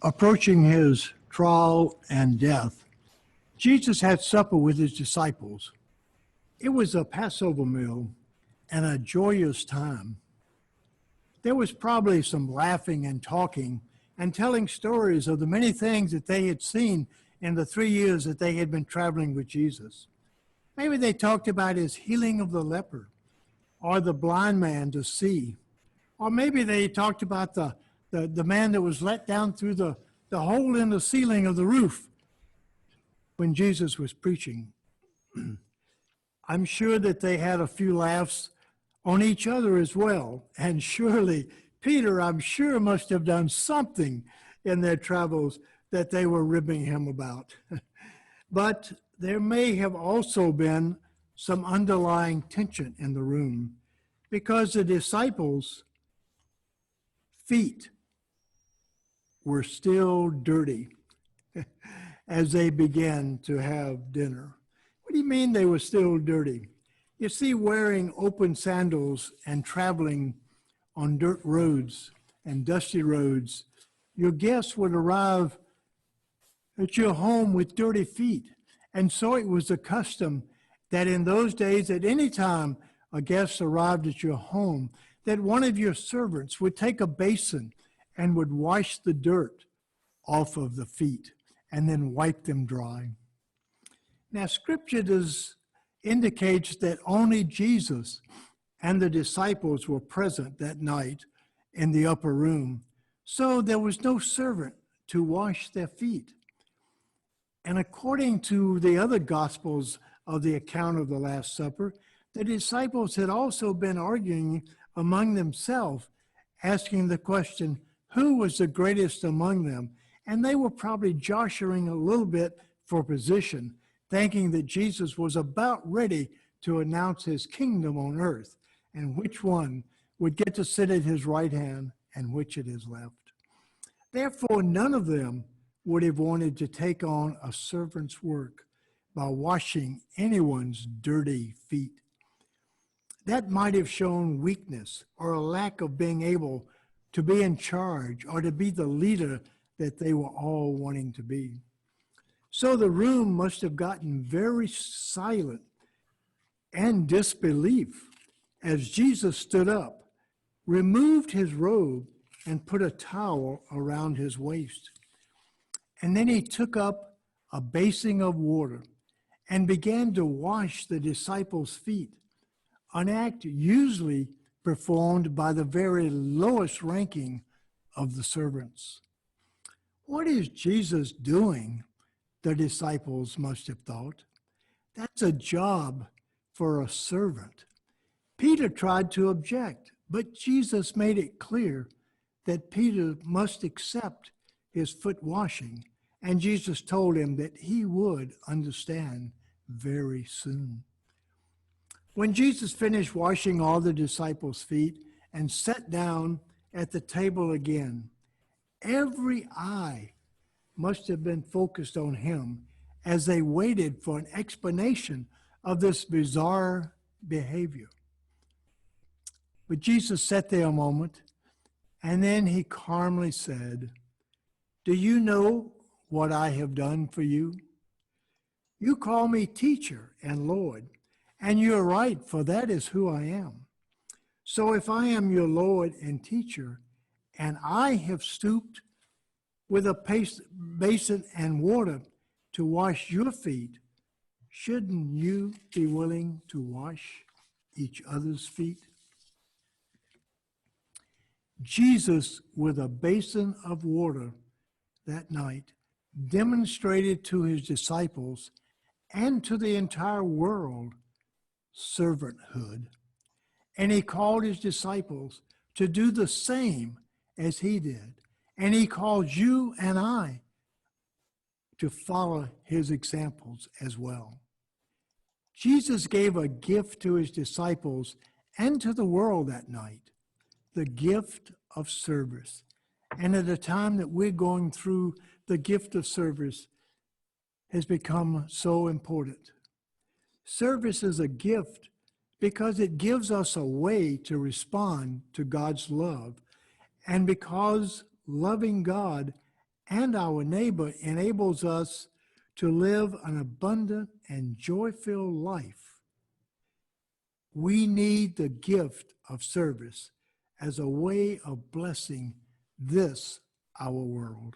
Approaching his trial and death, Jesus had supper with his disciples. It was a Passover meal and a joyous time. There was probably some laughing and talking and telling stories of the many things that they had seen in the 3 years that they had been traveling with Jesus. Maybe they talked about his healing of the leper or the blind man to see. Or maybe they talked about the man that was let down through the hole in the ceiling of the roof when Jesus was preaching. I'm sure that they had a few laughs on each other as well. And surely Peter, I'm sure, must have done something in their travels that they were ribbing him about. But there may have also been some underlying tension in the room because the disciples' feet were still dirty as they began to have dinner. What do you mean they were still dirty? You see, wearing open sandals and traveling on dirt roads and dusty roads, your guests would arrive at your home with dirty feet. And so it was the custom that in those days, at any time a guest arrived at your home, that one of your servants would take a basin and would wash the dirt off of the feet and then wipe them dry. Now, Scripture indicates that only Jesus and the disciples were present that night in the upper room, so there was no servant to wash their feet. And according to the other Gospels of the account of the Last Supper, the disciples had also been arguing among themselves, asking the question, who was the greatest among them? And they were probably joshing a little bit for position, thinking that Jesus was about ready to announce his kingdom on earth, and which one would get to sit at his right hand and which at his left. Therefore, none of them would have wanted to take on a servant's work by washing anyone's dirty feet. That might have shown weakness or a lack of being able to be in charge or to be the leader that they were all wanting to be. So the room must have gotten very silent and disbelief as Jesus stood up, removed his robe, and put a towel around his waist. And then he took up a basin of water and began to wash the disciples' feet, an act usually performed by the very lowest ranking of the servants. What is Jesus doing? The disciples must have thought. That's a job for a servant. Peter tried to object, but Jesus made it clear that Peter must accept his foot washing, and Jesus told him that he would understand very soon. When Jesus finished washing all the disciples' feet and sat down at the table again, every eye must have been focused on him as they waited for an explanation of this bizarre behavior. But Jesus sat there a moment, and then he calmly said, "Do you know what I have done for you? You call me teacher and Lord, and you're right, for that is who I am. So if I am your Lord and teacher, and I have stooped with a basin and water to wash your feet, shouldn't you be willing to wash each other's feet?" Jesus, with a basin of water that night, demonstrated to his disciples and to the entire world servanthood. And he called his disciples to do the same as he did. And he called you and I to follow his examples as well. Jesus gave a gift to his disciples and to the world that night, the gift of service. And at a time that we're going through, the gift of service has become so important. Service is a gift because it gives us a way to respond to God's love, and because loving God and our neighbor enables us to live an abundant and joy-filled life. We need the gift of service as a way of blessing this, our world.